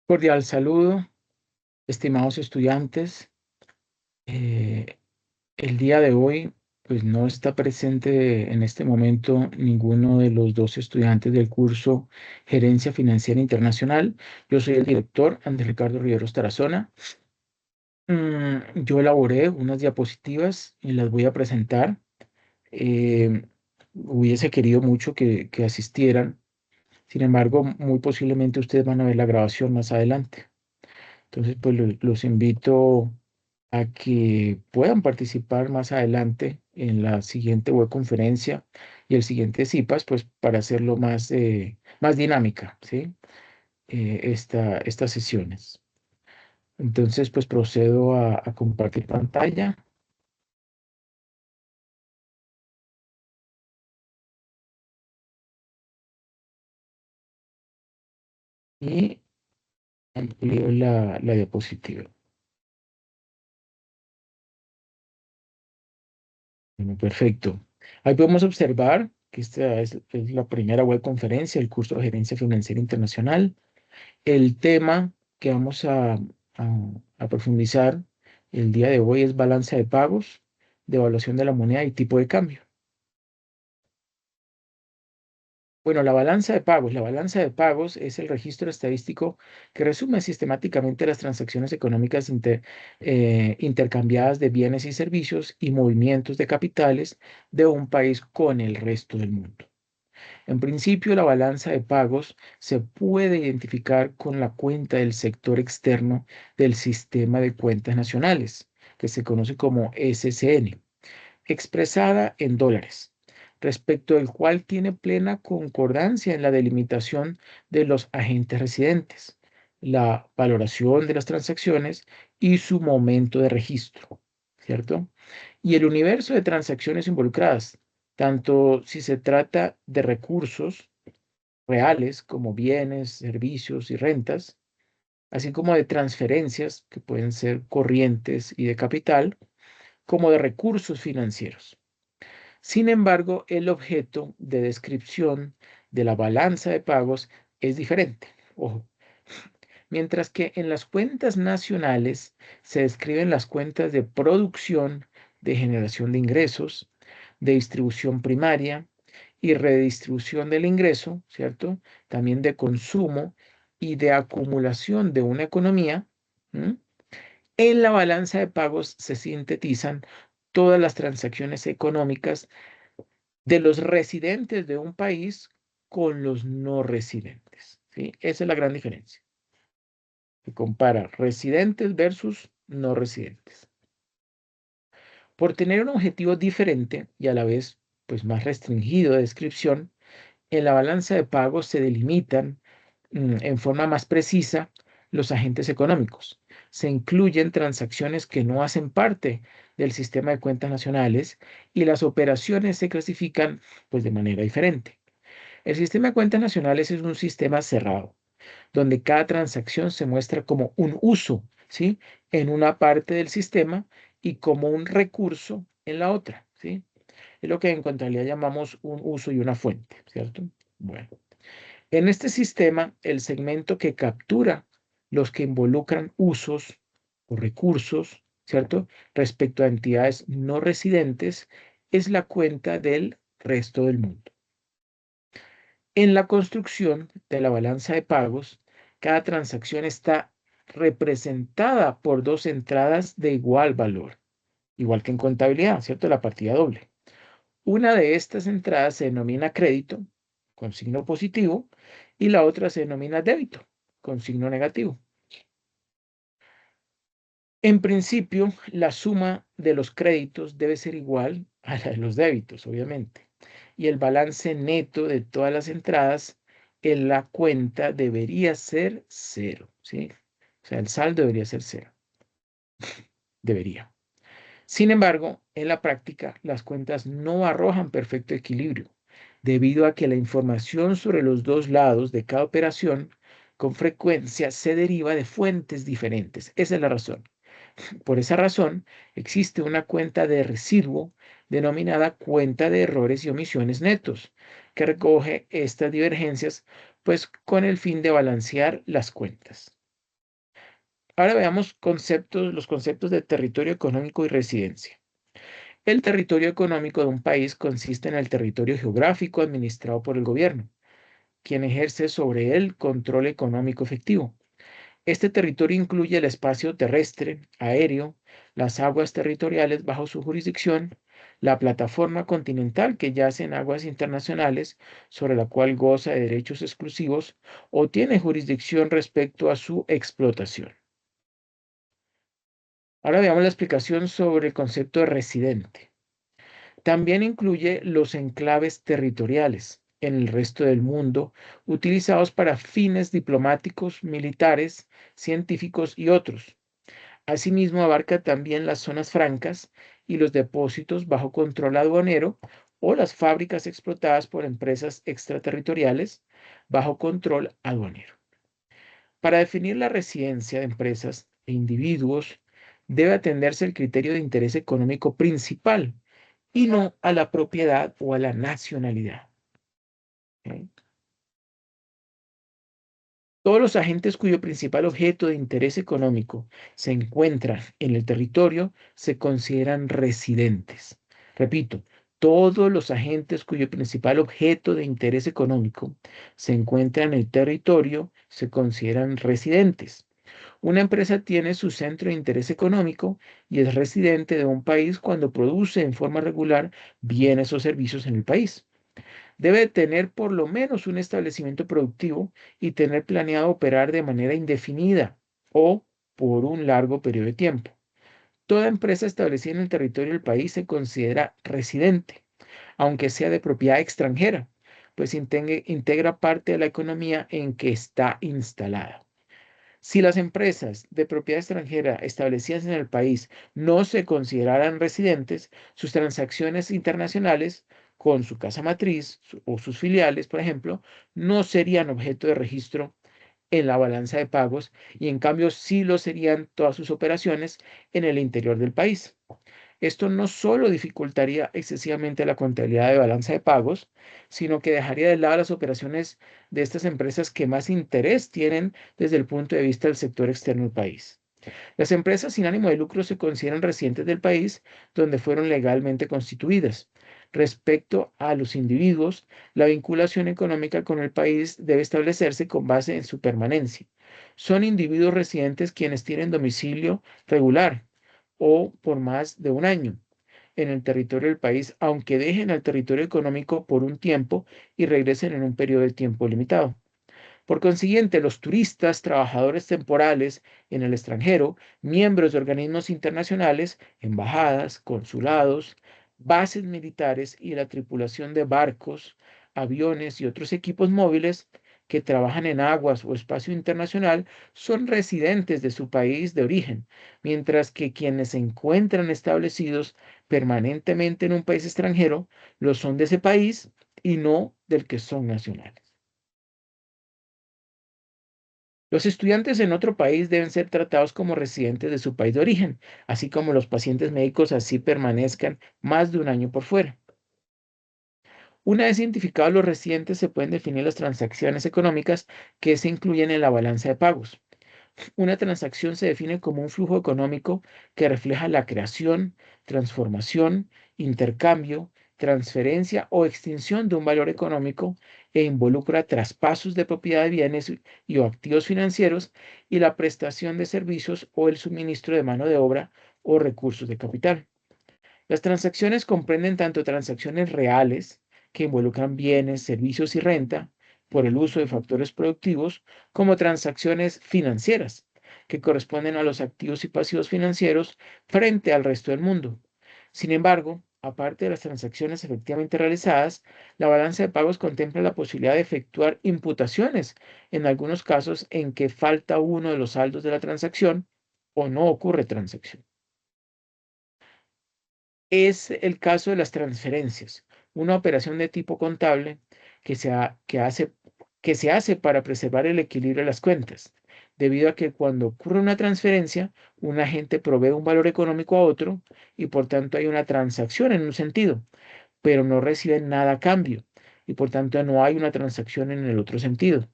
Cordial saludo, estimados estudiantes. Eh, el día de hoy, pues no está presente en este momento ninguno de los dos estudiantes del curso Gerencia Financiera Internacional. Yo soy el director, Andrés Ricardo Riveros Tarazona. Yo elaboré unas diapositivas y las voy a presentar. Hubiese querido mucho que asistieran. Sin embargo, muy posiblemente ustedes van a ver la grabación más adelante. Entonces, pues los invito a que puedan participar más adelante en la siguiente webconferencia y el siguiente CIPAS, pues para hacerlo más dinámica, ¿sí? Estas sesiones. Entonces, pues procedo a compartir pantalla y amplío la diapositiva. Bueno, perfecto. Ahí podemos observar que esta es la primera webconferencia del curso de Gerencia Financiera Internacional. El tema que vamos a profundizar el día de hoy es balanza de pagos, devaluación de la moneda y tipo de cambio. Bueno, la balanza de pagos es el registro estadístico que resume sistemáticamente las transacciones económicas intercambiadas de bienes y servicios y movimientos de capitales de un país con el resto del mundo. En principio, la balanza de pagos se puede identificar con la cuenta del sector externo del sistema de cuentas nacionales, que se conoce como SCN, expresada en dólares, respecto del cual tiene plena concordancia en la delimitación de los agentes residentes, la valoración de las transacciones y su momento de registro, ¿cierto? Y el universo de transacciones involucradas, tanto si se trata de recursos reales como bienes, servicios y rentas, así como de transferencias que pueden ser corrientes y de capital, como de recursos financieros. Sin embargo, el objeto de descripción de la balanza de pagos es diferente. Ojo, mientras que en las cuentas nacionales se describen las cuentas de producción, de generación de ingresos, de distribución primaria y redistribución del ingreso, ¿cierto? También de consumo y de acumulación de una economía. ¿M? En la balanza de pagos se sintetizan todas las transacciones económicas de los residentes de un país con los no residentes, ¿sí? Esa es la gran diferencia, que compara residentes versus no residentes. Por tener un objetivo diferente y a la vez pues más restringido de descripción, en la balanza de pagos se delimitan en forma más precisa los agentes económicos. Se incluyen transacciones que no hacen parte del sistema de cuentas nacionales y las operaciones se clasifican pues de manera diferente. El sistema de cuentas nacionales es un sistema cerrado, donde cada transacción se muestra como un uso, ¿sí? En una parte del sistema y como un recurso en la otra, ¿sí? Es lo que en contabilidad llamamos un uso y una fuente, ¿cierto? Bueno, en este sistema, el segmento que captura los que involucran usos o recursos, ¿cierto? Respecto a entidades no residentes, es la cuenta del resto del mundo. En la construcción de la balanza de pagos, cada transacción está representada por dos entradas de igual valor, igual que en contabilidad, ¿cierto? La partida doble. Una de estas entradas se denomina crédito, con signo positivo, y la otra se denomina débito, con signo negativo. En principio, la suma de los créditos debe ser igual a la de los débitos, obviamente. Y el balance neto de todas las entradas en la cuenta debería ser cero, ¿sí? O sea, el saldo debería ser cero. Debería. Sin embargo, en la práctica, las cuentas no arrojan perfecto equilibrio, debido a que la información sobre los dos lados de cada operación con frecuencia se deriva de fuentes diferentes. Esa es la razón. Por esa razón, existe una cuenta de residuo denominada cuenta de errores y omisiones netos, que recoge estas divergencias, pues con el fin de balancear las cuentas. Ahora veamos los conceptos de territorio económico y residencia. El territorio económico de un país consiste en el territorio geográfico administrado por el gobierno, quien ejerce sobre él control económico efectivo. Este territorio incluye el espacio terrestre, aéreo, las aguas territoriales bajo su jurisdicción, la plataforma continental que yace en aguas internacionales sobre la cual goza de derechos exclusivos o tiene jurisdicción respecto a su explotación. Ahora veamos la explicación sobre el concepto de residente. También incluye los enclaves territoriales en el resto del mundo, utilizados para fines diplomáticos, militares, científicos y otros. Asimismo, abarca también las zonas francas y los depósitos bajo control aduanero o las fábricas explotadas por empresas extraterritoriales bajo control aduanero. Para definir la residencia de empresas e individuos, debe atenderse el criterio de interés económico principal y no a la propiedad o a la nacionalidad. ¿Ok? Todos los agentes cuyo principal objeto de interés económico se encuentra en el territorio se consideran residentes. Repito, todos los agentes cuyo principal objeto de interés económico se encuentra en el territorio se consideran residentes. Una empresa tiene su centro de interés económico y es residente de un país cuando produce en forma regular bienes o servicios en el país. Debe tener por lo menos un establecimiento productivo y tener planeado operar de manera indefinida o por un largo periodo de tiempo. Toda empresa establecida en el territorio del país se considera residente, aunque sea de propiedad extranjera, pues integra parte de la economía en que está instalada. Si las empresas de propiedad extranjera establecidas en el país no se consideraran residentes, sus transacciones internacionales con su casa matriz o sus filiales, por ejemplo, no serían objeto de registro en la balanza de pagos y en cambio sí lo serían todas sus operaciones en el interior del país. Esto no solo dificultaría excesivamente la contabilidad de balanza de pagos, sino que dejaría de lado las operaciones de estas empresas que más interés tienen desde el punto de vista del sector externo del país. Las empresas sin ánimo de lucro se consideran residentes del país donde fueron legalmente constituidas. Respecto a los individuos, la vinculación económica con el país debe establecerse con base en su permanencia. Son individuos residentes quienes tienen domicilio regular o por más de un año en el territorio del país, aunque dejen el territorio económico por un tiempo y regresen en un periodo de tiempo limitado. Por consiguiente, los turistas, trabajadores temporales en el extranjero, miembros de organismos internacionales, embajadas, consulados, bases militares y la tripulación de barcos, aviones y otros equipos móviles que trabajan en aguas o espacio internacional son residentes de su país de origen, mientras que quienes se encuentran establecidos permanentemente en un país extranjero lo son de ese país y no del que son nacionales. Los estudiantes en otro país deben ser tratados como residentes de su país de origen, así como los pacientes médicos así permanezcan más de un año por fuera. Una vez identificados los residentes, se pueden definir las transacciones económicas que se incluyen en la balanza de pagos. Una transacción se define como un flujo económico que refleja la creación, transformación, intercambio, transferencia o extinción de un valor económico e involucra traspasos de propiedad de bienes y o activos financieros y la prestación de servicios o el suministro de mano de obra o recursos de capital. Las transacciones comprenden tanto transacciones reales, que involucran bienes, servicios y renta por el uso de factores productivos, como transacciones financieras, que corresponden a los activos y pasivos financieros frente al resto del mundo. Sin embargo, aparte de las transacciones efectivamente realizadas, la balanza de pagos contempla la posibilidad de efectuar imputaciones en algunos casos en que falta uno de los saldos de la transacción o no ocurre transacción. Es el caso de las transferencias, una operación de tipo contable que que se hace para preservar el equilibrio de las cuentas, debido a que cuando ocurre una transferencia, un agente provee un valor económico a otro y por tanto hay una transacción en un sentido, pero no recibe nada a cambio y por tanto no hay una transacción en el otro sentido.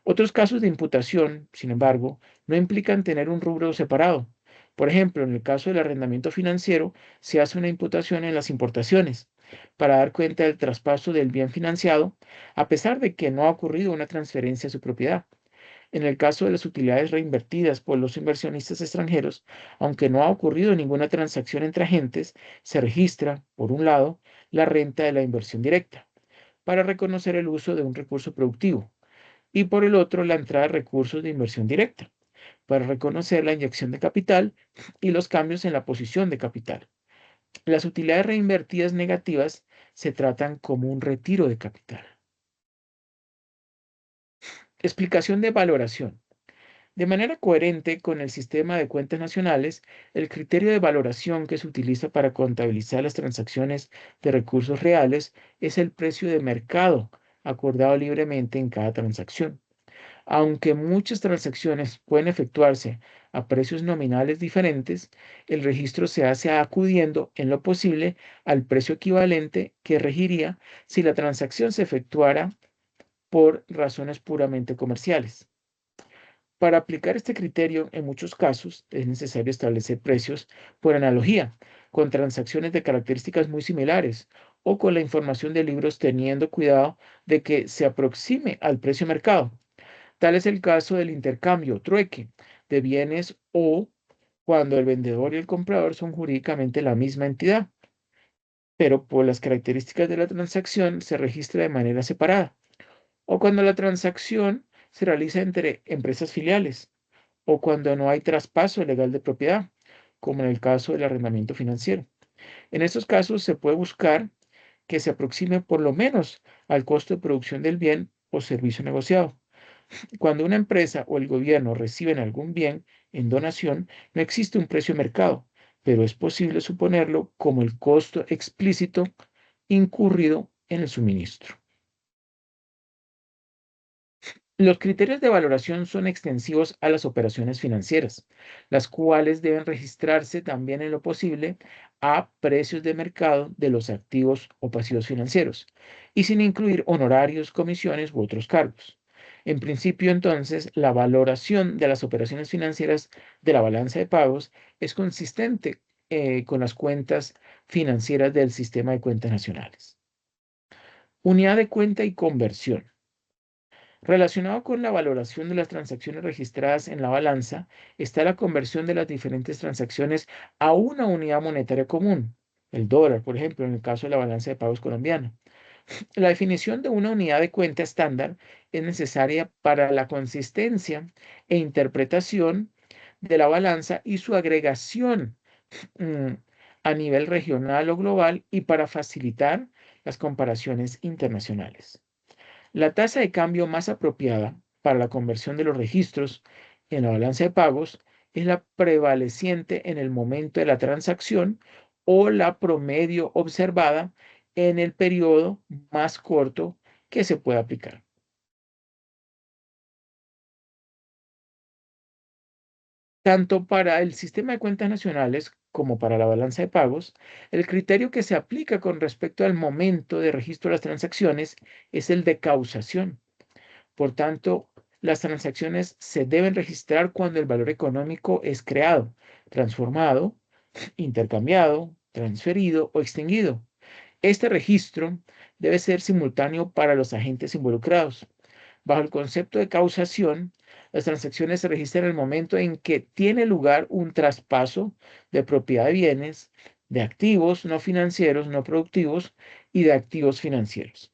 Otros casos de imputación, sin embargo, no implican tener un rubro separado. Por ejemplo, en el caso del arrendamiento financiero, se hace una imputación en las importaciones para dar cuenta del traspaso del bien financiado, a pesar de que no ha ocurrido una transferencia a su propiedad. En el caso de las utilidades reinvertidas por los inversionistas extranjeros, aunque no ha ocurrido ninguna transacción entre agentes, se registra, por un lado, la renta de la inversión directa, para reconocer el uso de un recurso productivo, y por el otro, la entrada de recursos de inversión directa, para reconocer la inyección de capital y los cambios en la posición de capital. Las utilidades reinvertidas negativas se tratan como un retiro de capital. Explicación de valoración. De manera coherente con el sistema de cuentas nacionales, el criterio de valoración que se utiliza para contabilizar las transacciones de recursos reales es el precio de mercado acordado libremente en cada transacción. Aunque muchas transacciones pueden efectuarse a precios nominales diferentes, el registro se hace acudiendo en lo posible al precio equivalente que regiría si la transacción se efectuara por razones puramente comerciales. Para aplicar este criterio, en muchos casos es necesario establecer precios por analogía, con transacciones de características muy similares o con la información de libros teniendo cuidado de que se aproxime al precio mercado. Tal es el caso del intercambio, trueque, de bienes o cuando el vendedor y el comprador son jurídicamente la misma entidad, pero por las características de la transacción se registra de manera separada, o cuando la transacción se realiza entre empresas filiales, o cuando no hay traspaso legal de propiedad, como en el caso del arrendamiento financiero. En estos casos se puede buscar que se aproxime por lo menos al costo de producción del bien o servicio negociado. Cuando una empresa o el gobierno reciben algún bien en donación, no existe un precio de mercado, pero es posible suponerlo como el costo explícito incurrido en el suministro. Los criterios de valoración son extensivos a las operaciones financieras, las cuales deben registrarse también en lo posible a precios de mercado de los activos o pasivos financieros, y sin incluir honorarios, comisiones u otros cargos. En principio, entonces, la valoración de las operaciones financieras de la balanza de pagos es consistente con las cuentas financieras del sistema de cuentas nacionales. Unidad de cuenta y conversión. Relacionado con la valoración de las transacciones registradas en la balanza, está la conversión de las diferentes transacciones a una unidad monetaria común, el dólar, por ejemplo, en el caso de la balanza de pagos colombiana. La definición de una unidad de cuenta estándar es necesaria para la consistencia e interpretación de la balanza y su agregación mm, a nivel regional o global y para facilitar las comparaciones internacionales. La tasa de cambio más apropiada para la conversión de los registros en la balanza de pagos es la prevaleciente en el momento de la transacción o la promedio observada en el periodo más corto que se pueda aplicar. Tanto para el sistema de cuentas nacionales como para la balanza de pagos, el criterio que se aplica con respecto al momento de registro de las transacciones es el de causación. Por tanto, las transacciones se deben registrar cuando el valor económico es creado, transformado, intercambiado, transferido o extinguido. Este registro debe ser simultáneo para los agentes involucrados. Bajo el concepto de causación, las transacciones se registran en el momento en que tiene lugar un traspaso de propiedad de bienes, de activos no financieros, no productivos y de activos financieros.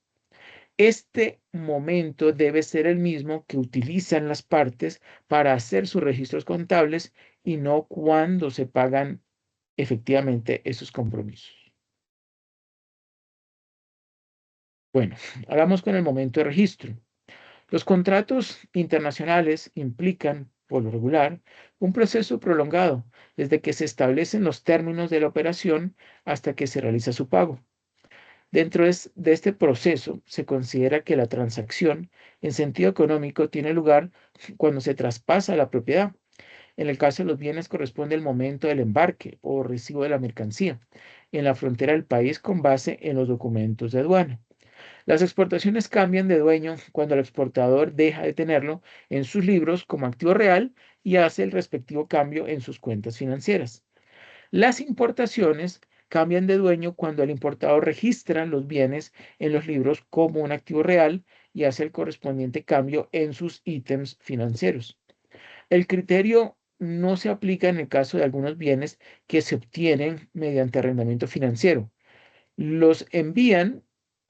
Este momento debe ser el mismo que utilizan las partes para hacer sus registros contables y no cuando se pagan efectivamente esos compromisos. Bueno, hagamos con el momento de registro. Los contratos internacionales implican, por lo regular, un proceso prolongado desde que se establecen los términos de la operación hasta que se realiza su pago. Dentro de este proceso, se considera que la transacción en sentido económico tiene lugar cuando se traspasa la propiedad. En el caso de los bienes corresponde el momento del embarque o recibo de la mercancía en la frontera del país con base en los documentos de aduana. Las exportaciones cambian de dueño cuando el exportador deja de tenerlo en sus libros como activo real y hace el respectivo cambio en sus cuentas financieras. Las importaciones cambian de dueño cuando el importador registra los bienes en los libros como un activo real y hace el correspondiente cambio en sus ítems financieros. El criterio no se aplica en el caso de algunos bienes que se obtienen mediante arrendamiento financiero. Los envían,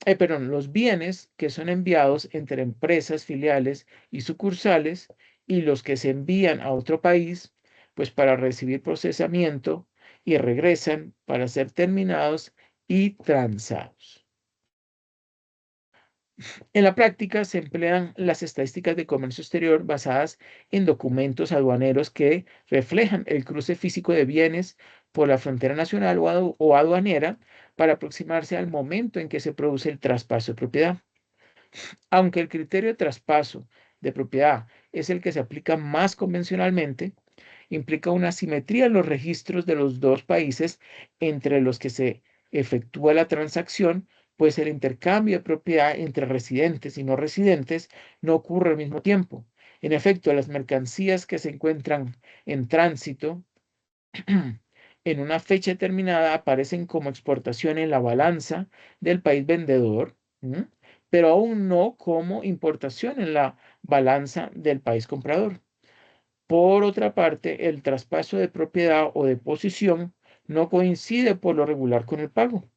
los bienes que son enviados entre empresas, filiales y sucursales y los que se envían a otro país, pues para recibir procesamiento y regresan para ser terminados y transados. En la práctica se emplean las estadísticas de comercio exterior basadas en documentos aduaneros que reflejan el cruce físico de bienes por la frontera nacional o aduanera para aproximarse al momento en que se produce el traspaso de propiedad. Aunque el criterio de traspaso de propiedad es el que se aplica más convencionalmente, implica una simetría en los registros de los dos países entre los que se efectúa la transacción, pues el intercambio de propiedad entre residentes y no residentes no ocurre al mismo tiempo. En efecto, las mercancías que se encuentran en tránsito en una fecha determinada aparecen como exportación en la balanza del país vendedor, ¿m? Pero aún no como importación en la balanza del país comprador. Por otra parte, el traspaso de propiedad o de posesión no coincide por lo regular con el pago.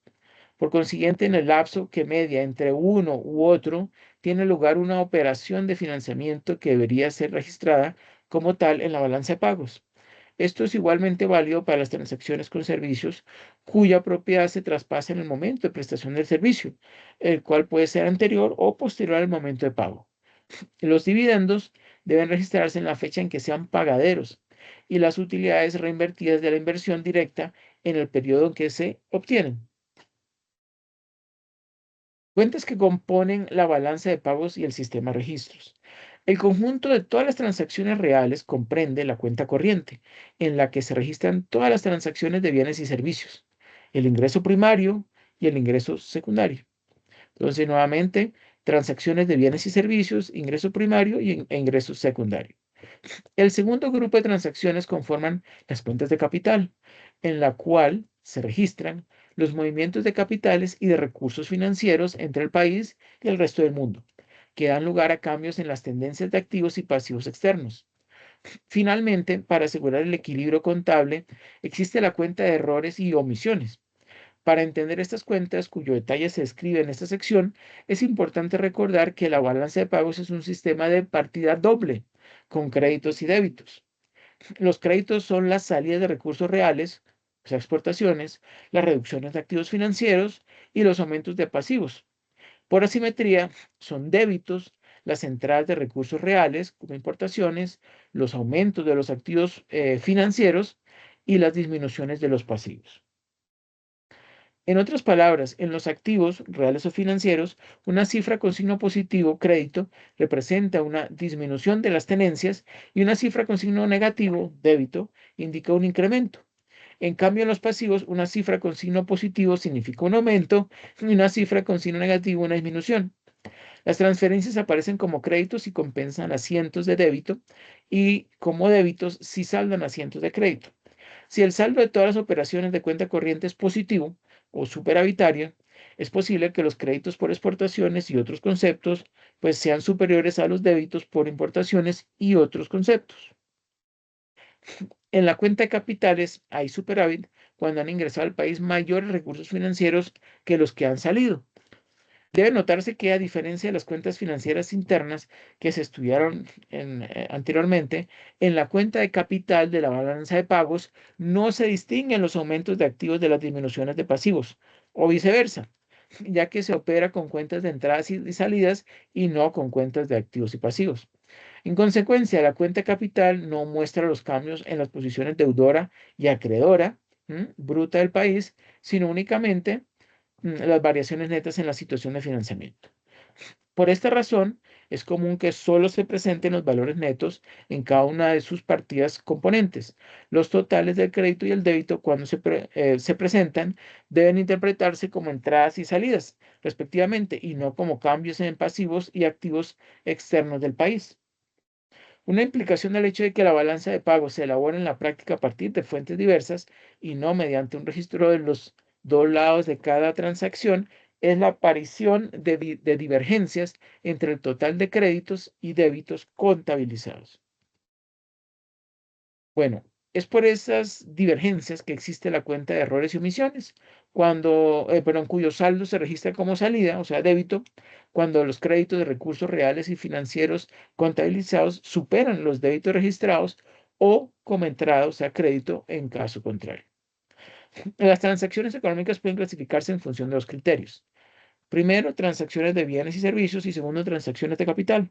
Por consiguiente, en el lapso que media entre uno u otro, tiene lugar una operación de financiamiento que debería ser registrada como tal en la balanza de pagos. Esto es igualmente válido para las transacciones con servicios cuya propiedad se traspasa en el momento de prestación del servicio, el cual puede ser anterior o posterior al momento de pago. Los dividendos deben registrarse en la fecha en que sean pagaderos y las utilidades reinvertidas de la inversión directa en el periodo en que se obtienen. Cuentas que componen la balanza de pagos y el sistema de registros. El conjunto de todas las transacciones reales comprende la cuenta corriente, en la que se registran todas las transacciones de bienes y servicios, el ingreso primario y el ingreso secundario. Entonces, nuevamente, transacciones de bienes y servicios, ingreso primario e ingreso secundario. El segundo grupo de transacciones conforman las cuentas de capital, en la cual se registran los movimientos de capitales y de recursos financieros entre el país y el resto del mundo, que dan lugar a cambios en las tendencias de activos y pasivos externos. Finalmente, para asegurar el equilibrio contable, existe la cuenta de errores y omisiones. Para entender estas cuentas, cuyo detalle se describe en esta sección, es importante recordar que la balanza de pagos es un sistema de partida doble, con créditos y débitos. Los créditos son las salidas de recursos reales, o sea, exportaciones, las reducciones de activos financieros y los aumentos de pasivos. Por asimetría, son débitos las entradas de recursos reales, como importaciones, los aumentos de los activos financieros y las disminuciones de los pasivos. En otras palabras, en los activos reales o financieros, una cifra con signo positivo, crédito, representa una disminución de las tenencias y una cifra con signo negativo, débito, indica un incremento. En cambio, en los pasivos, una cifra con signo positivo significa un aumento y una cifra con signo negativo una disminución. Las transferencias aparecen como créditos y compensan asientos de débito y como débitos si saldan asientos de crédito. Si el saldo de todas las operaciones de cuenta corriente es positivo o superavitaria, es posible que los créditos por exportaciones y otros conceptos pues sean superiores a los débitos por importaciones y otros conceptos. En la cuenta de capitales hay superávit cuando han ingresado al país mayores recursos financieros que los que han salido. Debe notarse que, a diferencia de las cuentas financieras internas que se estudiaron anteriormente, en la cuenta de capital de la balanza de pagos no se distinguen los aumentos de activos de las disminuciones de pasivos, o viceversa, ya que se opera con cuentas de entradas y salidas y no con cuentas de activos y pasivos. En consecuencia, la cuenta capital no muestra los cambios en las posiciones deudora y acreedora bruta del país, sino únicamente las variaciones netas en la situación de financiamiento. Por esta razón, Es común que solo se presenten los valores netos en cada una de sus partidas componentes. Los totales del crédito y el débito, cuando se presentan, deben interpretarse como entradas y salidas, respectivamente, y no como cambios en pasivos y activos externos del país. Una implicación del hecho de que la balanza de pagos se elabora en la práctica a partir de fuentes diversas y no mediante un registro de los dos lados de cada transacción es la aparición de divergencias entre el total de créditos y débitos contabilizados. Bueno, es por esas divergencias que existe la cuenta de errores y omisiones, perdón, cuyo saldo se registra como salida, o sea, débito, cuando los créditos de recursos reales y financieros contabilizados superan los débitos registrados o como entrada, o sea, crédito en caso contrario. Las transacciones económicas pueden clasificarse en función de dos criterios. Primero, transacciones de bienes y servicios y segundo, transacciones de capital.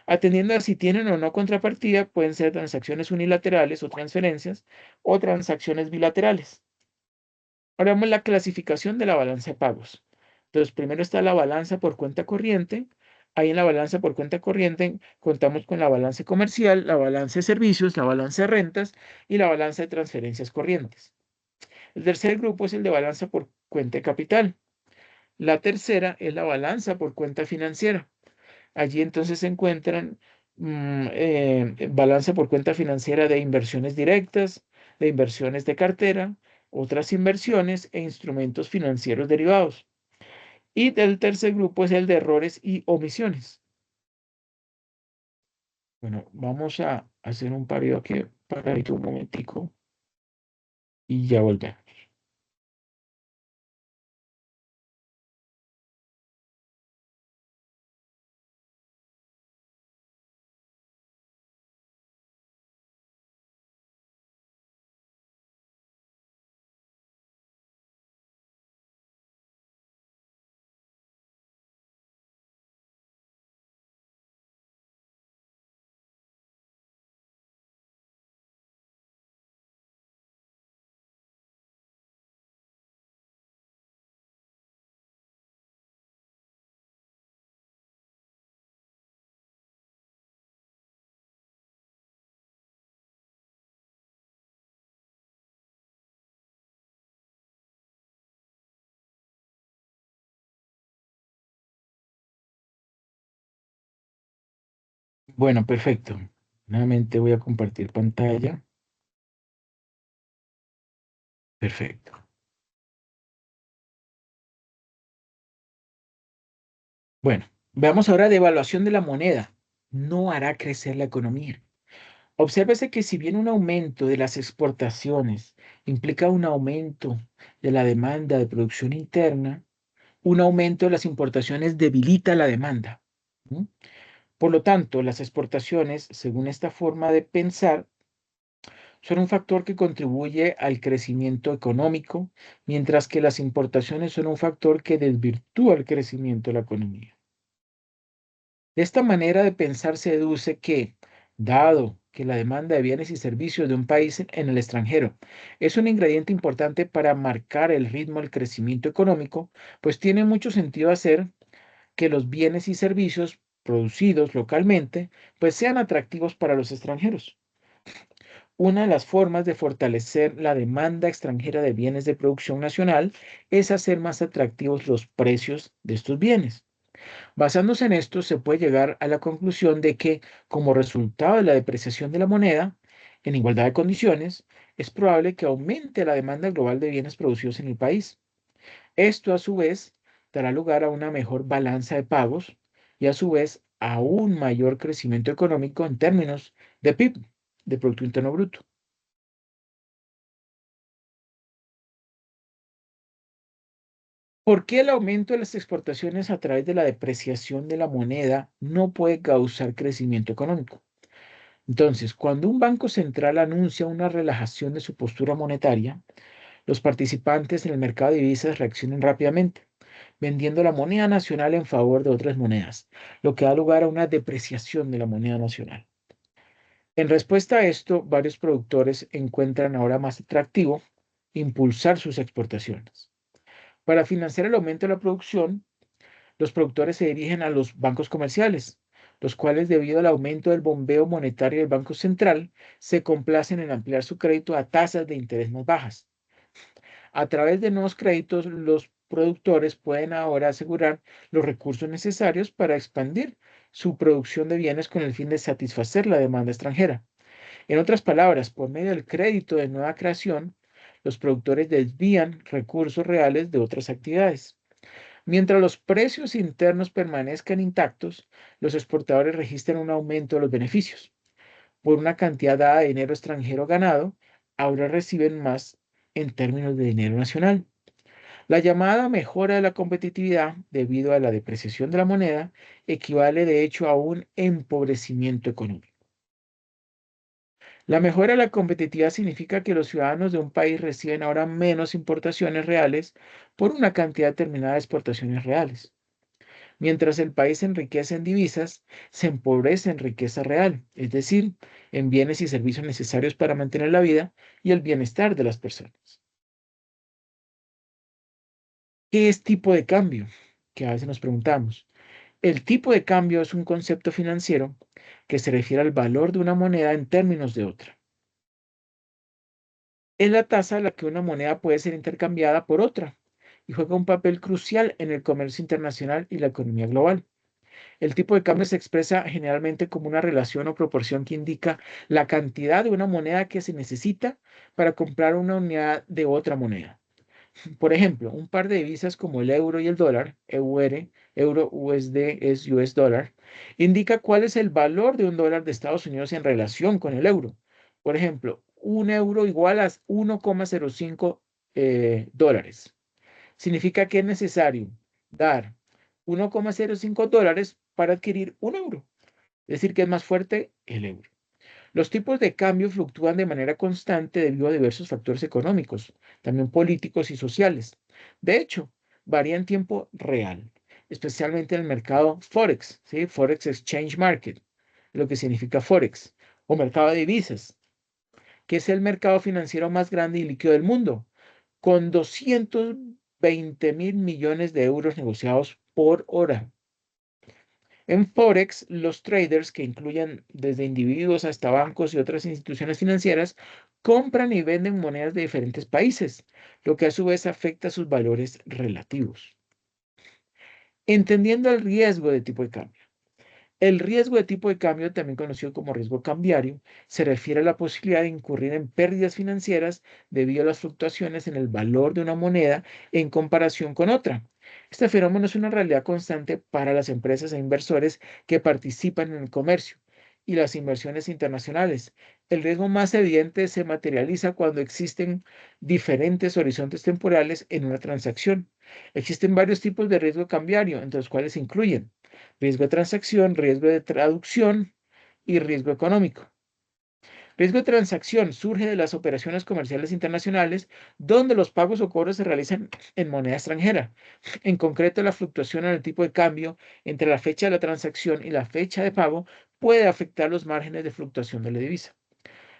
Atendiendo a si tienen o no contrapartida, pueden ser transacciones unilaterales o transferencias o transacciones bilaterales. Ahora vemos la clasificación de la balanza de pagos. Entonces, primero está la balanza por cuenta corriente. Ahí en la balanza por cuenta corriente contamos con la balanza comercial, la balanza de servicios, la balanza de rentas y la balanza de transferencias corrientes. El tercer grupo es el de balanza por cuenta de capital. La tercera es la balanza por cuenta financiera. Allí entonces se encuentran balanza por cuenta financiera de inversiones directas, de inversiones de cartera, otras inversiones e instrumentos financieros derivados. Y del tercer grupo es el de errores y omisiones. Bueno, vamos a hacer un pareo aquí, paradito un momentico y ya volvemos. Bueno, perfecto. Nuevamente voy a compartir pantalla. Perfecto. Bueno, veamos ahora de evaluación de la moneda. No hará crecer la economía. Obsérvese que si bien un aumento de las exportaciones implica un aumento de la demanda de producción interna, un aumento de las importaciones debilita la demanda. ¿Mm? Por lo tanto, las exportaciones, según esta forma de pensar, son un factor que contribuye al crecimiento económico, mientras que las importaciones son un factor que desvirtúa el crecimiento de la economía. De esta manera de pensar se deduce que, dado que la demanda de bienes y servicios de un país en el extranjero es un ingrediente importante para marcar el ritmo del crecimiento económico, pues tiene mucho sentido hacer que los bienes y servicios producidos localmente pues sean atractivos para los extranjeros. Una de las formas de fortalecer la demanda extranjera de bienes de producción nacional es hacer más atractivos los precios de estos bienes. Basándose en esto, se puede llegar a la conclusión de que, como resultado de la depreciación de la moneda, en igualdad de condiciones, es probable que aumente la demanda global de bienes producidos en el país. Esto, a su vez, dará lugar a una mejor balanza de pagos y, a su vez, a un mayor crecimiento económico en términos de PIB, de Producto Interno Bruto. ¿Por qué el aumento de las exportaciones a través de la depreciación de la moneda no puede causar crecimiento económico? Entonces, cuando un banco central anuncia una relajación de su postura monetaria, los participantes en el mercado de divisas reaccionan rápidamente, vendiendo la moneda nacional en favor de otras monedas, lo que da lugar a una depreciación de la moneda nacional. En respuesta a esto, varios productores encuentran ahora más atractivo impulsar sus exportaciones. Para financiar el aumento de la producción, los productores se dirigen a los bancos comerciales, los cuales debido al aumento del bombeo monetario del Banco Central, se complacen en ampliar su crédito a tasas de interés más bajas. A través de nuevos créditos, los productores pueden ahora asegurar los recursos necesarios para expandir su producción de bienes con el fin de satisfacer la demanda extranjera. En otras palabras, por medio del crédito de nueva creación, los productores desvían recursos reales de otras actividades. Mientras los precios internos permanezcan intactos, los exportadores registran un aumento de los beneficios. Por una cantidad dada de dinero extranjero ganado, ahora reciben más en términos de dinero nacional. La llamada mejora de la competitividad debido a la depreciación de la moneda equivale de hecho a un empobrecimiento económico. La mejora de la competitividad significa que los ciudadanos de un país reciben ahora menos importaciones reales por una cantidad determinada de exportaciones reales. Mientras el país se enriquece en divisas, se empobrece en riqueza real, es decir, en bienes y servicios necesarios para mantener la vida y el bienestar de las personas. ¿Qué es tipo de cambio? Que a veces nos preguntamos. El tipo de cambio es un concepto financiero que se refiere al valor de una moneda en términos de otra. Es la tasa a la que una moneda puede ser intercambiada por otra y juega un papel crucial en el comercio internacional y la economía global. El tipo de cambio se expresa generalmente como una relación o proporción que indica la cantidad de una moneda que se necesita para comprar una unidad de otra moneda. Por ejemplo, un par de divisas como el euro y el dólar, EUR, euro USD es US dólar, indica cuál es el valor de un dólar de Estados Unidos en relación con el euro. Por ejemplo, un euro igual a 1,05 dólares. Significa que es necesario dar 1,05 dólares para adquirir un euro. Es decir, que es más fuerte el euro. Los tipos de cambio fluctúan de manera constante debido a diversos factores económicos, también políticos y sociales. De hecho, varía en tiempo real, especialmente en el mercado Forex, ¿sí? Forex Exchange Market, lo que significa Forex, o mercado de divisas, que es el mercado financiero más grande y líquido del mundo, con 220.000 millones de euros negociados por hora. En Forex, los traders, que incluyen desde individuos hasta bancos y otras instituciones financieras, compran y venden monedas de diferentes países, lo que a su vez afecta sus valores relativos. Entendiendo el riesgo de tipo de cambio. El riesgo de tipo de cambio, también conocido como riesgo cambiario, se refiere a la posibilidad de incurrir en pérdidas financieras debido a las fluctuaciones en el valor de una moneda en comparación con otra. Este fenómeno es una realidad constante para las empresas e inversores que participan en el comercio y las inversiones internacionales. El riesgo más evidente se materializa cuando existen diferentes horizontes temporales en una transacción. Existen varios tipos de riesgo cambiario, entre los cuales se incluyen riesgo de transacción, riesgo de traducción y riesgo económico. Riesgo de transacción surge de las operaciones comerciales internacionales donde los pagos o cobros se realizan en moneda extranjera. En concreto, la fluctuación en el tipo de cambio entre la fecha de la transacción y la fecha de pago puede afectar los márgenes de fluctuación de la divisa.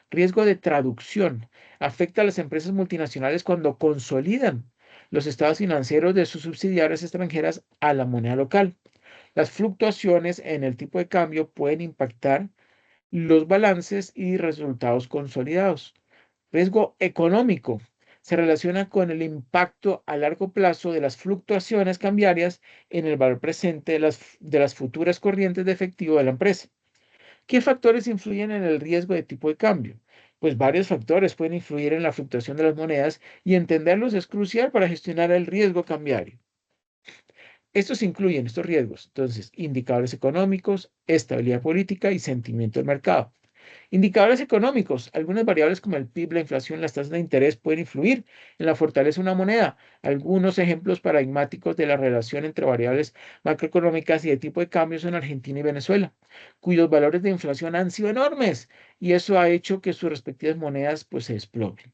Riesgo de traducción afecta a las empresas multinacionales cuando consolidan los estados financieros de sus subsidiarias extranjeras a la moneda local. Las fluctuaciones en el tipo de cambio pueden impactar los balances y resultados consolidados. Riesgo económico se relaciona con el impacto a largo plazo de las fluctuaciones cambiarias en el valor presente de las futuras corrientes de efectivo de la empresa. ¿Qué factores influyen en el riesgo de tipo de cambio? Pues varios factores pueden influir en la fluctuación de las monedas y entenderlos es crucial para gestionar el riesgo cambiario. Estos incluyen estos riesgos, entonces, indicadores económicos, estabilidad política y sentimiento del mercado. Indicadores económicos, algunas variables como el PIB, la inflación, las tasas de interés pueden influir en la fortaleza de una moneda. Algunos ejemplos paradigmáticos de la relación entre variables macroeconómicas y de tipo de cambio son Argentina y Venezuela, cuyos valores de inflación han sido enormes y eso ha hecho que sus respectivas monedas pues se desplomen.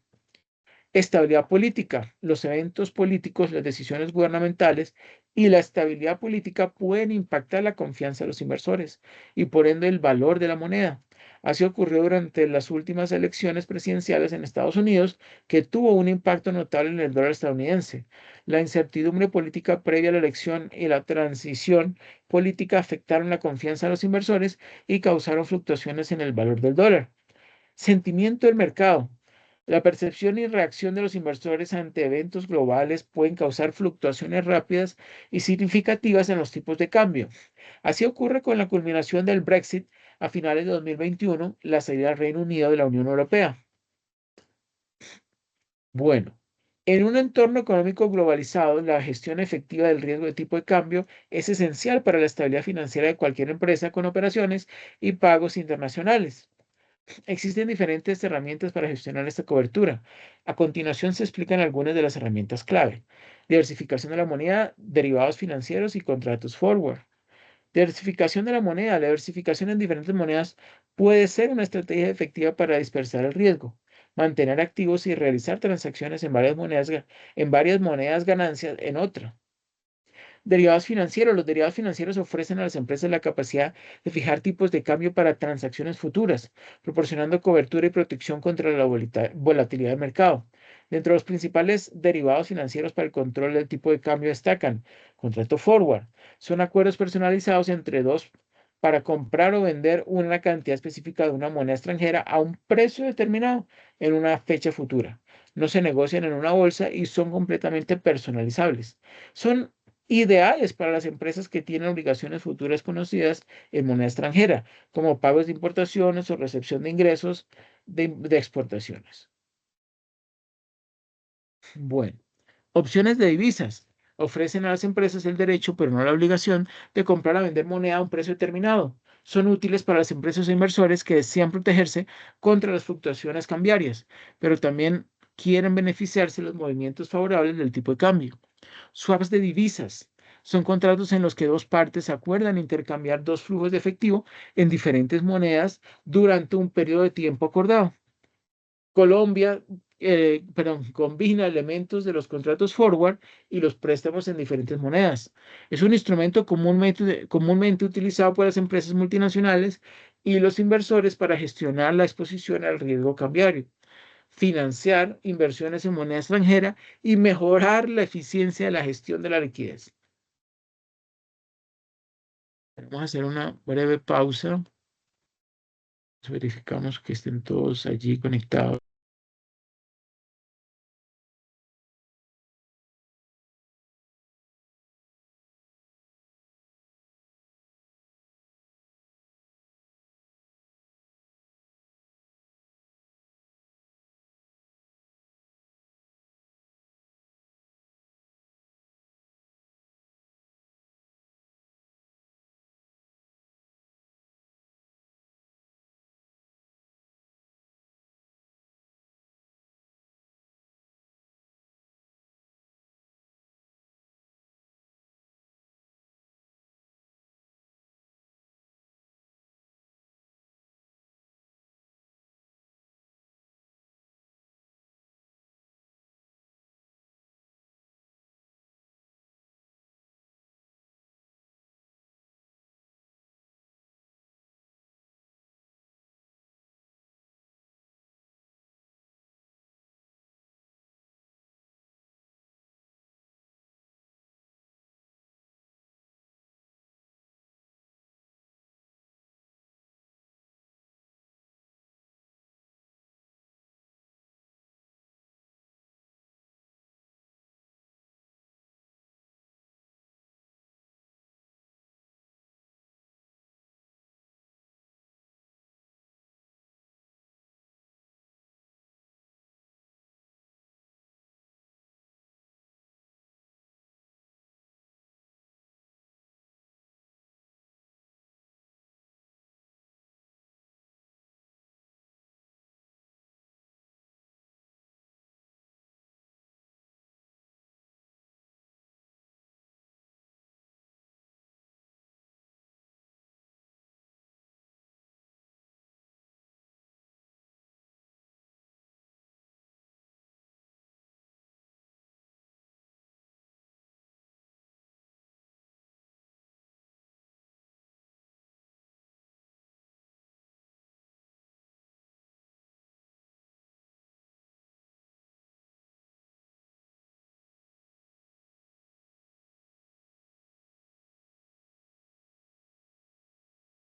Estabilidad política. Los eventos políticos, las decisiones gubernamentales y la estabilidad política pueden impactar la confianza de los inversores y por ende el valor de la moneda. Así ocurrió durante las últimas elecciones presidenciales en Estados Unidos, que tuvo un impacto notable en el dólar estadounidense. La incertidumbre política previa a la elección y la transición política afectaron la confianza de los inversores y causaron fluctuaciones en el valor del dólar. Sentimiento del mercado. La percepción y reacción de los inversores ante eventos globales pueden causar fluctuaciones rápidas y significativas en los tipos de cambio. Así ocurre con la culminación del Brexit a finales de 2021, la salida del Reino Unido de la Unión Europea. Bueno, en un entorno económico globalizado, la gestión efectiva del riesgo de tipo de cambio es esencial para la estabilidad financiera de cualquier empresa con operaciones y pagos internacionales. Existen diferentes herramientas para gestionar esta cobertura. A continuación se explican algunas de las herramientas clave. Diversificación de la moneda, derivados financieros y contratos forward. Diversificación de la moneda. La diversificación en diferentes monedas puede ser una estrategia efectiva para dispersar el riesgo, mantener activos y realizar transacciones en varias monedas ganancias en otra. Derivados financieros. Los derivados financieros ofrecen a las empresas la capacidad de fijar tipos de cambio para transacciones futuras, proporcionando cobertura y protección contra la volatilidad del mercado. Dentro de los principales derivados financieros para el control del tipo de cambio destacan contrato forward. Son acuerdos personalizados entre dos para comprar o vender una cantidad específica de una moneda extranjera a un precio determinado en una fecha futura. No se negocian en una bolsa y son completamente personalizables. Son ideales para las empresas que tienen obligaciones futuras conocidas en moneda extranjera, como pagos de importaciones o recepción de ingresos de exportaciones. Bueno, opciones de divisas. Ofrecen a las empresas el derecho, pero no la obligación, de comprar o vender moneda a un precio determinado. Son útiles para las empresas e inversores que desean protegerse contra las fluctuaciones cambiarias, pero también quieren beneficiarse de los movimientos favorables del tipo de cambio. Swaps de divisas. Son contratos en los que dos partes acuerdan intercambiar dos flujos de efectivo en diferentes monedas durante un periodo de tiempo acordado. Colombia, combina elementos de los contratos forward y los préstamos en diferentes monedas. Es un instrumento comúnmente utilizado por las empresas multinacionales y los inversores para gestionar la exposición al riesgo cambiario, financiar inversiones en moneda extranjera y mejorar la eficiencia de la gestión de la liquidez. Vamos a hacer una breve pausa. Verificamos que estén todos allí conectados.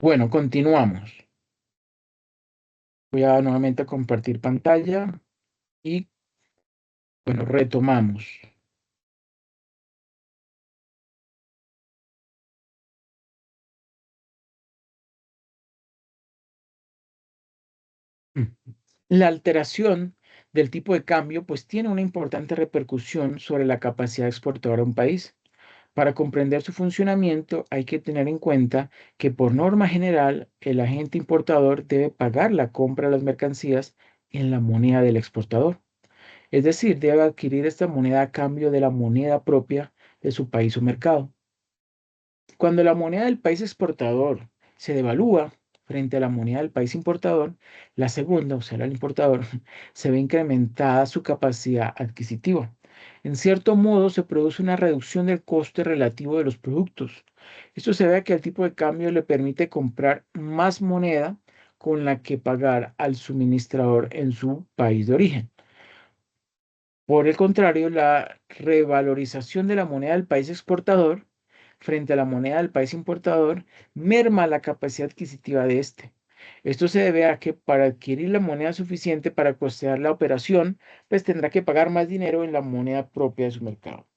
Bueno, continuamos. Voy a nuevamente compartir pantalla y, bueno, retomamos. Mm. La alteración del tipo de cambio pues tiene una importante repercusión sobre la capacidad exportadora de un país. Para comprender su funcionamiento hay que tener en cuenta que por norma general el agente importador debe pagar la compra de las mercancías en la moneda del exportador. Es decir, debe adquirir esta moneda a cambio de la moneda propia de su país o mercado. Cuando la moneda del país exportador se devalúa frente a la moneda del país importador, la segunda, o sea, el importador, se ve incrementada su capacidad adquisitiva. En cierto modo, se produce una reducción del coste relativo de los productos. Esto se ve a que el tipo de cambio le permite comprar más moneda con la que pagar al suministrador en su país de origen. Por el contrario, la revalorización de la moneda del país exportador frente a la moneda del país importador merma la capacidad adquisitiva de este. Esto se debe a que para adquirir la moneda suficiente para costear la operación, pues tendrá que pagar más dinero en la moneda propia de su mercado.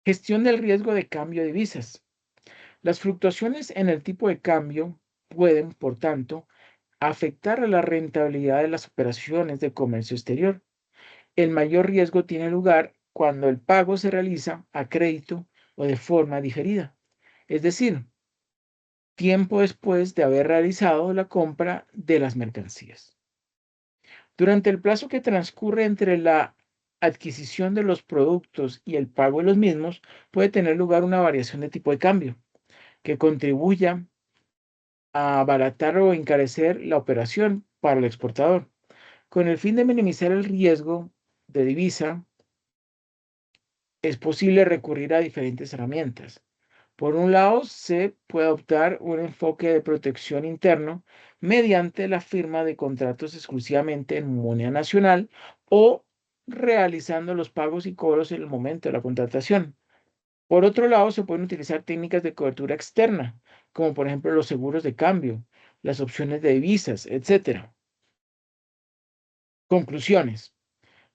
Gestión del riesgo de cambio de divisas. Las fluctuaciones en el tipo de cambio pueden, por tanto, afectar a la rentabilidad de las operaciones de comercio exterior. El mayor riesgo tiene lugar cuando el pago se realiza a crédito o de forma diferida, es decir, tiempo después de haber realizado la compra de las mercancías. Durante el plazo que transcurre entre la adquisición de los productos y el pago de los mismos, puede tener lugar una variación de tipo de cambio que contribuya a abaratar o encarecer la operación para el exportador. Con el fin de minimizar el riesgo de divisa, es posible recurrir a diferentes herramientas. Por un lado, se puede adoptar un enfoque de protección interno mediante la firma de contratos exclusivamente en moneda nacional o realizando los pagos y cobros en el momento de la contratación. Por otro lado, se pueden utilizar técnicas de cobertura externa, como por ejemplo los seguros de cambio, las opciones de divisas, etcétera. Conclusiones.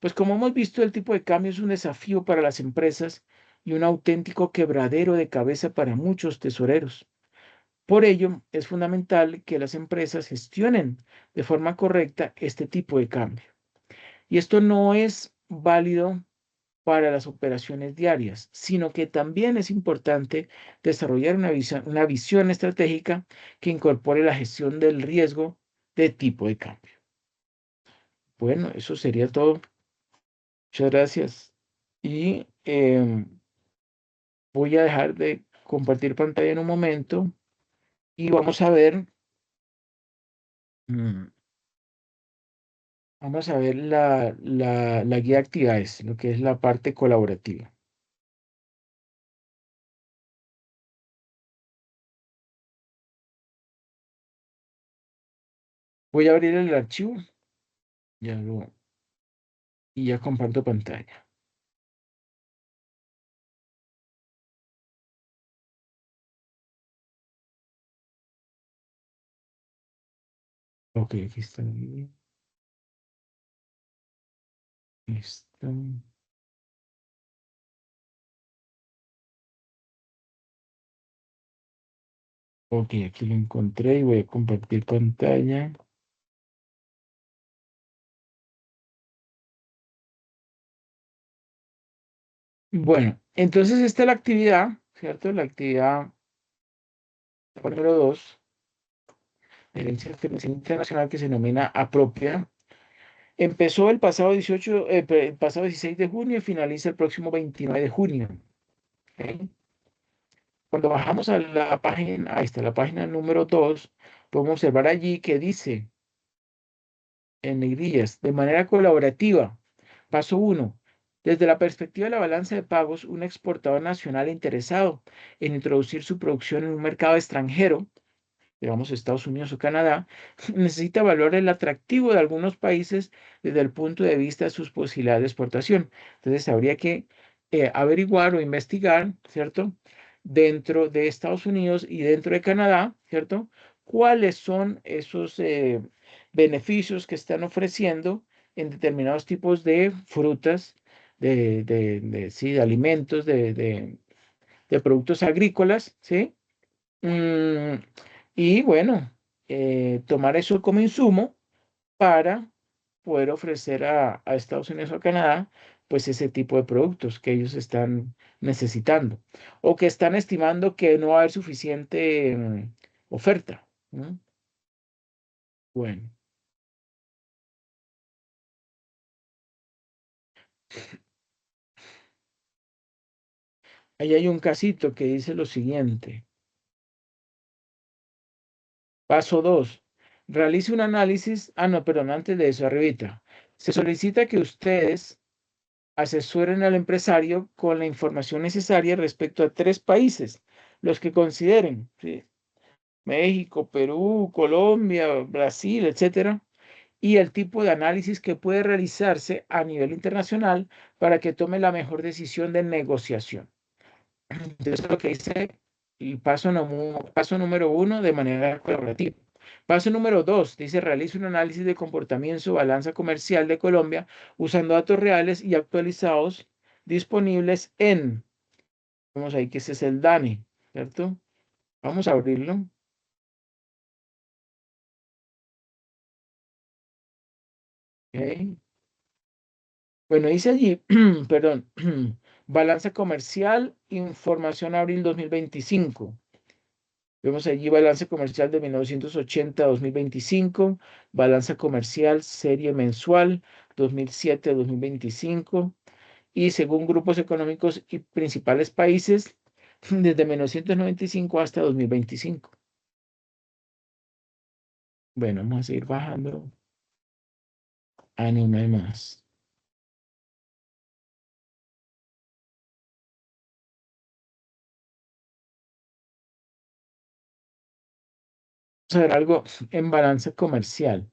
Pues como hemos visto, el tipo de cambio es un desafío para las empresas y un auténtico quebradero de cabeza para muchos tesoreros. Por ello, es fundamental que las empresas gestionen de forma correcta este tipo de cambio. Y esto no es válido para las operaciones diarias, sino que también es importante desarrollar una visión estratégica que incorpore la gestión del riesgo de tipo de cambio. Bueno, eso sería todo. Muchas gracias. Y voy a dejar de compartir pantalla en un momento y mm, vamos a ver la guía de actividades, lo que es la parte colaborativa. Voy a abrir el archivo ya lo, y ya comparto pantalla. Ok, aquí está. Está. Ok, aquí lo encontré y voy a compartir pantalla. Bueno, entonces esta es la actividad, ¿cierto? La actividad número 2 de la Internacional Internacional que se denomina Apropia. Empezó el pasado 18, el pasado 16 de junio y finaliza el próximo 29 de junio. ¿Ok? Cuando bajamos a la página, ahí está la página número 2, podemos observar allí que dice en negrillas, de manera colaborativa. Paso uno. Desde la perspectiva de la balanza de pagos, un exportador nacional interesado en introducir su producción en un mercado extranjero, digamos Estados Unidos o Canadá, necesita evaluar el atractivo de algunos países desde el punto de vista de sus posibilidades de exportación. Entonces, habría que averiguar o investigar, ¿cierto? Dentro de Estados Unidos y dentro de Canadá, ¿cierto? ¿Cuáles son esos beneficios que están ofreciendo en determinados tipos de frutas, sí, de alimentos, de productos agrícolas, ¿sí? Mm, y bueno, tomar eso como insumo para poder ofrecer a Estados Unidos o a Canadá, pues ese tipo de productos que ellos están necesitando o que están estimando que no va a haber suficiente oferta. ¿No? Bueno, ahí hay un casito que dice lo siguiente. Paso 2. Realice un análisis. Ah, no, perdón, antes de eso, arribita. Se solicita que ustedes asesoren al empresario con la información necesaria respecto a 3 países, los que consideren, ¿sí? México, Perú, Colombia, Brasil, etcétera, y el tipo de análisis que puede realizarse a nivel internacional para que tome la mejor decisión de negociación. Entonces, lo que dice el paso número 1 de manera colaborativa. Paso número 2 dice, realiza un análisis de comportamiento, balanza comercial de Colombia usando datos reales y actualizados disponibles en, vamos ahí que ese es el DANE, ¿cierto? Vamos a abrirlo. Ok. Bueno, dice allí, perdón, balanza comercial, información abril 2025. Vemos allí balance comercial de 1980 a 2025, balanza comercial serie mensual 2007 a 2025 y según grupos económicos y principales países desde 1995 hasta 2025. Bueno, vamos a seguir bajando. Ah, no, no hay más. Vamos a ver algo en balanza comercial.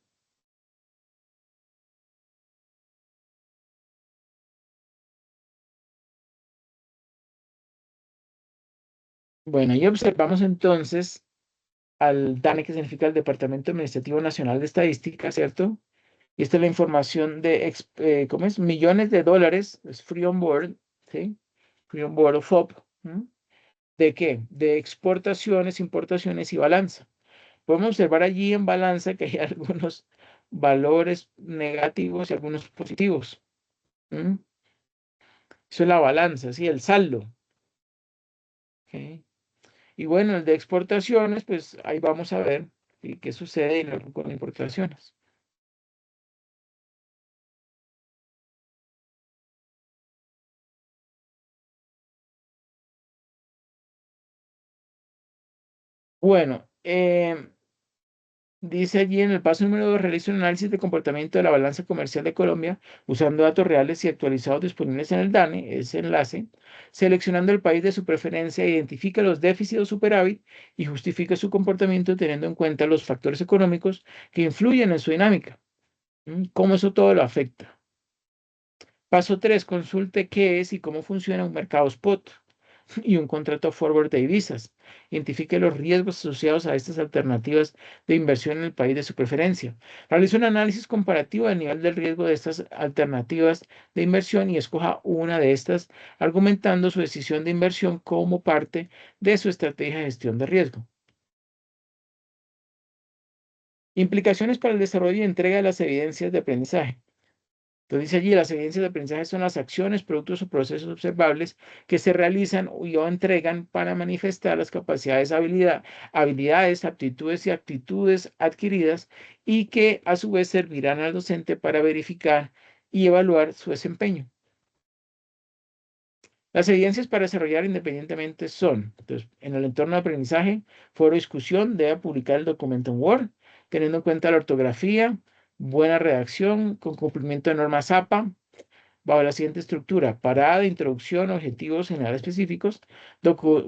Bueno, y observamos entonces al DANE, que significa el Departamento Administrativo Nacional de Estadística, ¿cierto? Y esta es la información de, ¿cómo es? Millones de dólares, es Free on Board, ¿sí? Free on Board of FOB. ¿Mm? ¿De qué? De exportaciones, importaciones y balanza. Podemos observar allí en balanza que hay algunos valores negativos y algunos positivos. ¿Mm? Eso es la balanza, ¿sí? El saldo. ¿Ok? Y bueno, el de exportaciones, pues ahí vamos a ver ¿sí? qué sucede con importaciones. Bueno, dice allí en el paso número 2, realiza un análisis de comportamiento de la balanza comercial de Colombia usando datos reales y actualizados disponibles en el DANE, ese enlace, seleccionando el país de su preferencia, identifica los déficits o superávit y justifica su comportamiento teniendo en cuenta los factores económicos que influyen en su dinámica. ¿Cómo eso todo lo afecta? Paso 3, consulte qué es y cómo funciona un mercado spot y un contrato forward de divisas. Identifique los riesgos asociados a estas alternativas de inversión en el país de su preferencia. Realice un análisis comparativo del nivel del riesgo de estas alternativas de inversión y escoja una de estas, argumentando su decisión de inversión como parte de su estrategia de gestión de riesgo. Implicaciones para el desarrollo y entrega de las evidencias de aprendizaje. Entonces dice allí, las evidencias de aprendizaje son las acciones, productos o procesos observables que se realizan y o entregan para manifestar las capacidades, habilidades, aptitudes y actitudes adquiridas y que a su vez servirán al docente para verificar y evaluar su desempeño. Las evidencias para desarrollar independientemente son, entonces, en el entorno de aprendizaje, foro de discusión, debe publicar el documento en Word, teniendo en cuenta la ortografía, buena redacción, con cumplimiento de normas APA, bajo la siguiente estructura: parada, introducción, objetivos generales específicos,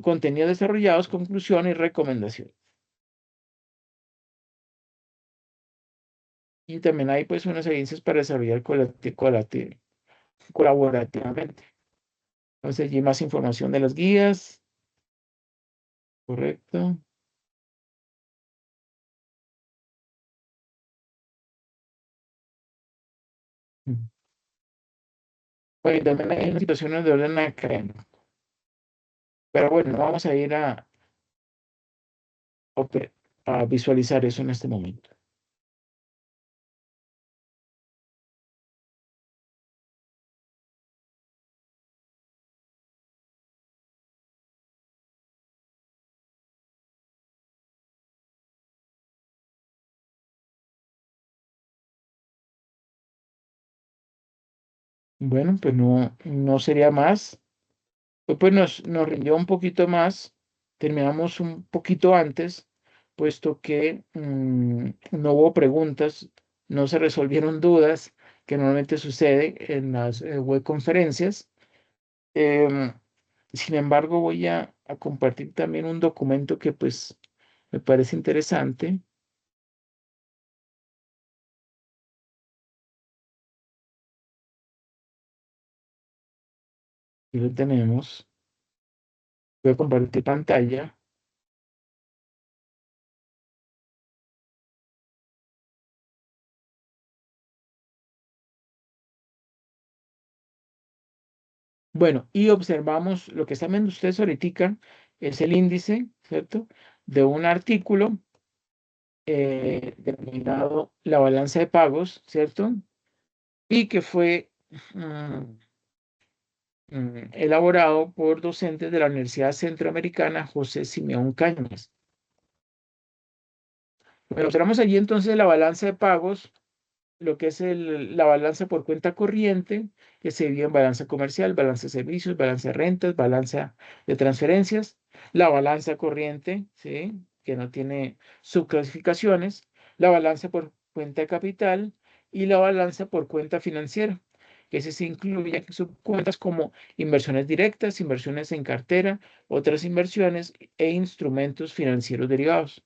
contenidos desarrollados, conclusión y recomendación. Y también hay pues unas evidencias para desarrollar colaborativamente. Entonces, allí más información de las guías, correcto. Mm. Pues también hay unas situaciones de orden académico. Pero bueno, vamos a ir a visualizar eso en este momento. Bueno, pues no sería más. Pues nos rindió un poquito más. Terminamos un poquito antes, puesto que no hubo preguntas, no se resolvieron dudas, que normalmente sucede en las web conferencias. Em, Sin embargo, voy a compartir también un documento que pues me parece interesante. Y lo tenemos. Voy a compartir pantalla. Bueno, y observamos lo que están viendo ustedes ahorita, es el índice, ¿cierto? De un artículo denominado la balanza de pagos, ¿cierto? Y que fue mm, elaborado por docentes de la Universidad Centroamericana José Simeón Cañas. Bueno, observamos allí entonces la balanza de pagos, lo que es la balanza por cuenta corriente, que se divide en balanza comercial, balanza de servicios, balanza de rentas, balanza de transferencias, la balanza corriente, ¿sí? Que no tiene subclasificaciones, la balanza por cuenta de capital y la balanza por cuenta financiera, que se incluye subcuentas como inversiones directas, inversiones en cartera, otras inversiones e instrumentos financieros derivados.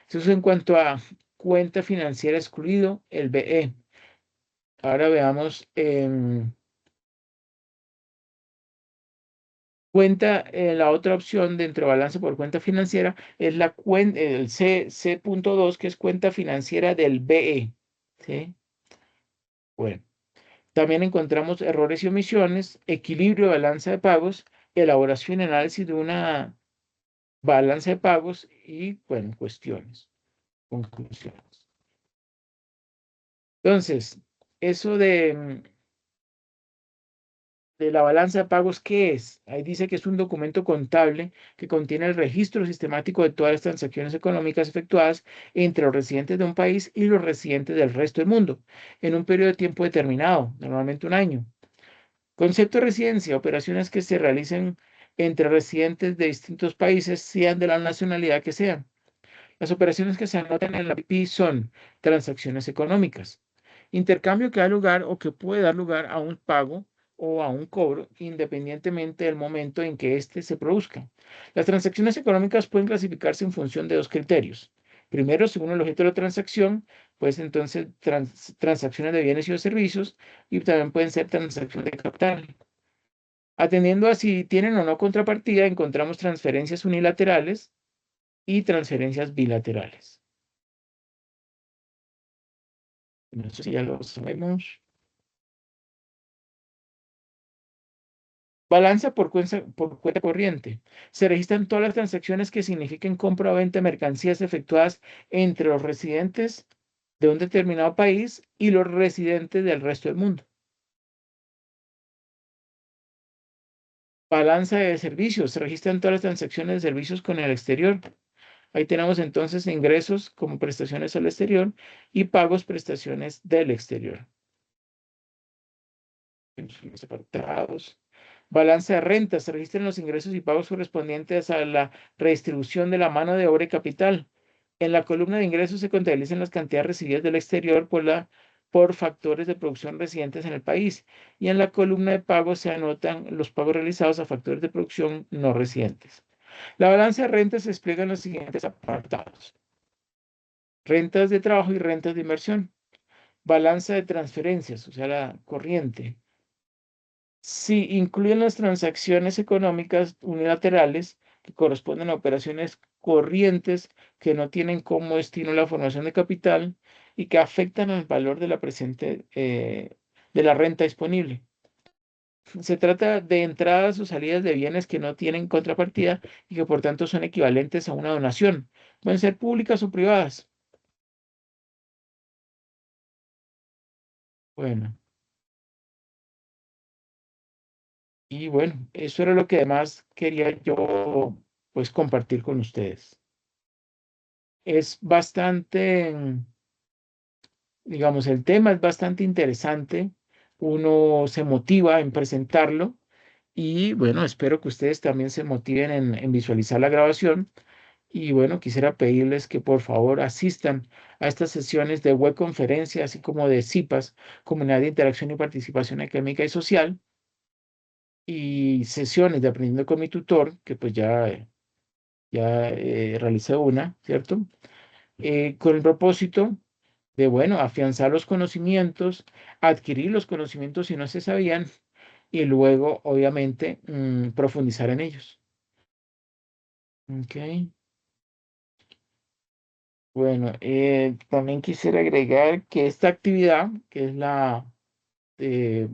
Eso es en cuanto a cuenta financiera excluido, el BE. Ahora veamos cuenta, la otra opción dentro de balance por cuenta financiera es la cuenta, el C.2, que es cuenta financiera del BE. ¿Sí? Bueno, también encontramos errores y omisiones, equilibrio de balanza de pagos, elaboración y análisis de una balanza de pagos y, bueno, cuestiones, conclusiones. Entonces, eso de la balanza de pagos, ¿qué es? Ahí dice que es un documento contable que contiene el registro sistemático de todas las transacciones económicas efectuadas entre los residentes de un país y los residentes del resto del mundo, en un periodo de tiempo determinado, normalmente un año. Concepto de residencia, operaciones que se realicen entre residentes de distintos países, sean de la nacionalidad que sean. Las operaciones que se anotan en la PIB son transacciones económicas, intercambio que da lugar o que puede dar lugar a un pago o a un cobro, independientemente del momento en que éste se produzca. Las transacciones económicas pueden clasificarse en función de dos criterios. Primero, según el objeto de la transacción, pues entonces transacciones de bienes y de servicios y también pueden ser transacciones de capital. Atendiendo a si tienen o no contrapartida, encontramos transferencias unilaterales y transferencias bilaterales. No sé si ya lo sabemos. Balanza por cuenta corriente. Se registran todas las transacciones que signifiquen compra o venta de mercancías efectuadas entre los residentes de un determinado país y los residentes del resto del mundo. Balanza de servicios. Se registran todas las transacciones de servicios con el exterior. Ahí tenemos entonces ingresos como prestaciones al exterior y pagos prestaciones del exterior. Los apartados. Balanza de rentas. Se registran los ingresos y pagos correspondientes a la redistribución de la mano de obra y capital. En la columna de ingresos se contabilizan las cantidades recibidas del exterior por factores de producción residentes en el país. Y en la columna de pagos se anotan los pagos realizados a factores de producción no residentes. La balanza de rentas se despliega en los siguientes apartados. Rentas de trabajo y rentas de inversión. Balanza de transferencias, o sea, la corriente. Sí, incluyen las transacciones económicas unilaterales que corresponden a operaciones corrientes que no tienen como destino la formación de capital y que afectan al valor de la presente de la renta disponible. Se trata de entradas o salidas de bienes que no tienen contrapartida y que por tanto son equivalentes a una donación. Pueden ser públicas o privadas. Bueno, y bueno, eso era lo que además quería yo pues compartir con ustedes. Es bastante, digamos, el tema es bastante interesante. Uno se motiva en presentarlo y bueno, espero que ustedes también se motiven en visualizar la grabación. Y bueno, quisiera pedirles que por favor asistan a estas sesiones de web conferencia, así como de CIPAS, Comunidad de Interacción y Participación Académica y Social, y sesiones de Aprendiendo con mi tutor, que pues ya realicé una, ¿cierto? Con el propósito de, bueno, afianzar los conocimientos, adquirir los conocimientos si no se sabían, y luego, obviamente, profundizar en ellos. Ok. Bueno, también quisiera agregar que esta actividad, que es la eh,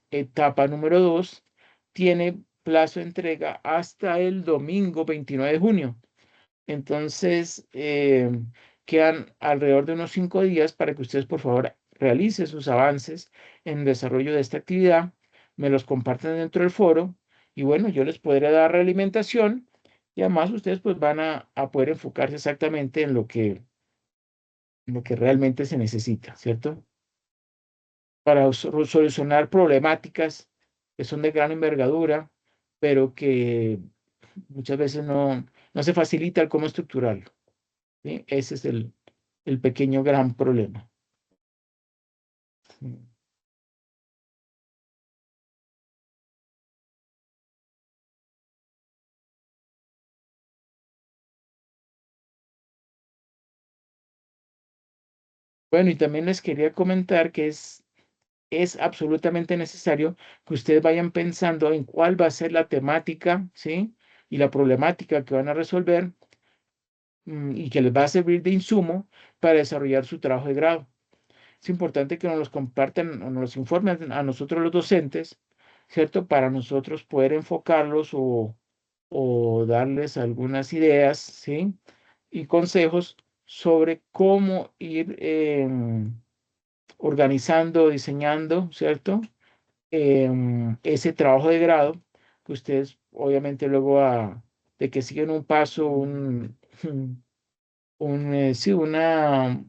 etapa número 2, tiene plazo de entrega hasta el domingo 29 de junio. Entonces, quedan alrededor de unos 5 días para que ustedes, por favor, realicen sus avances en el desarrollo de esta actividad, me los compartan dentro del foro y bueno, yo les podré dar realimentación y además ustedes pues van a poder enfocarse exactamente en lo que realmente se necesita, ¿cierto? Para solucionar problemáticas que son de gran envergadura, pero que muchas veces no se facilita el cómo estructurarlo. ¿Sí? Ese es el pequeño gran problema. Sí. Bueno, y también les quería comentar que es absolutamente necesario que ustedes vayan pensando en cuál va a ser la temática, ¿sí? Y la problemática que van a resolver, y que les va a servir de insumo para desarrollar su trabajo de grado. Es importante que nos los compartan o nos los informen a nosotros los docentes, ¿cierto? Para nosotros poder enfocarlos o darles algunas ideas, ¿sí? Y consejos sobre cómo ir organizando, diseñando, ¿cierto? Ese trabajo de grado que ustedes obviamente luego de que siguen un paso, sí, una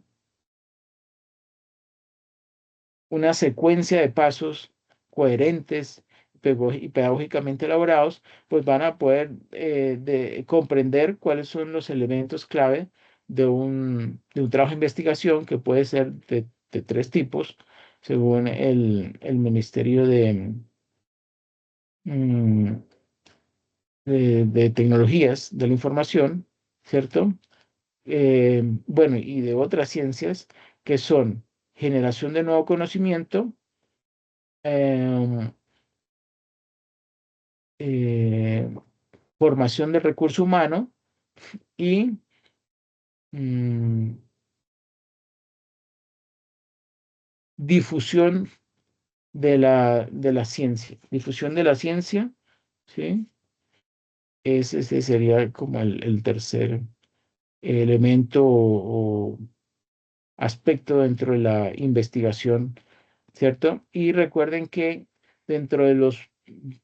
secuencia de pasos coherentes y pedagógicamente elaborados, pues van a poder comprender cuáles son los elementos clave de un trabajo de investigación que puede ser de tres tipos, según el Ministerio mm, de Tecnologías de la Información, ¿cierto? Bueno, y de otras ciencias que son generación de nuevo conocimiento, em, eh, formación del recurso humano y mm, difusión de la ciencia. Difusión de la ciencia, ¿sí? Ese sería como el tercer elemento o aspecto dentro de la investigación, ¿cierto? Y recuerden que dentro de los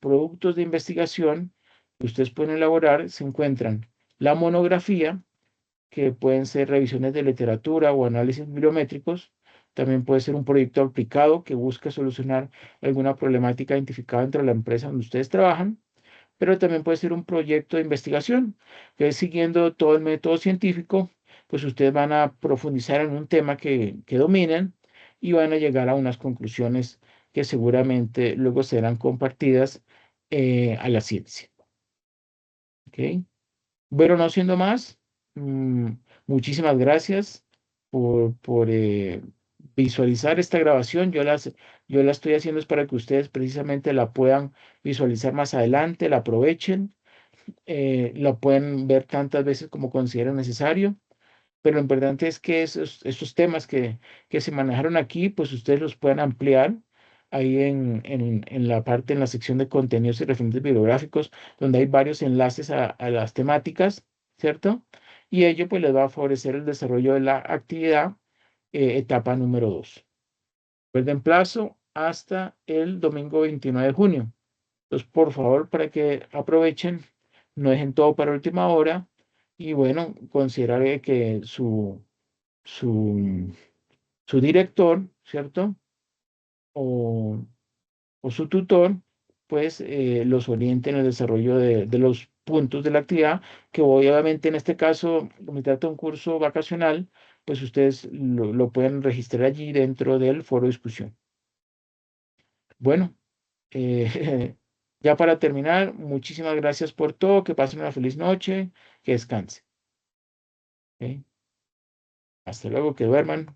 productos de investigación que ustedes pueden elaborar se encuentran la monografía, que pueden ser revisiones de literatura o análisis bibliométricos. También puede ser un proyecto aplicado que busca solucionar alguna problemática identificada dentro de la empresa donde ustedes trabajan, pero también puede ser un proyecto de investigación, que es siguiendo todo el método científico, pues ustedes van a profundizar en un tema que dominen y van a llegar a unas conclusiones que seguramente luego serán compartidas a la ciencia. ¿Ok? Bueno, no siendo más, mm, muchísimas gracias por visualizar esta grabación. Yo la estoy haciendo es para que ustedes precisamente la puedan visualizar más adelante, la aprovechen, la pueden ver tantas veces como consideren necesario. Pero lo importante es que esos temas que se manejaron aquí, pues ustedes los puedan ampliar ahí en la parte, en la sección de contenidos y referentes bibliográficos, donde hay varios enlaces a las temáticas, ¿cierto? Y ello pues les va a favorecer el desarrollo de la actividad, etapa número 2. Recuerden plazo hasta el domingo 29 de junio. Entonces, por favor, para que aprovechen, no dejen todo para última hora y bueno, considerar que su, su director, ¿cierto? O, o su tutor, pues los oriente en el desarrollo de los puntos de la actividad, que obviamente en este caso, como se trata de un curso vacacional, pues ustedes lo pueden registrar allí dentro del foro de discusión. Bueno, ya para terminar, muchísimas gracias por todo, que pasen una feliz noche, que descansen. ¿Ok? Hasta luego, que duerman.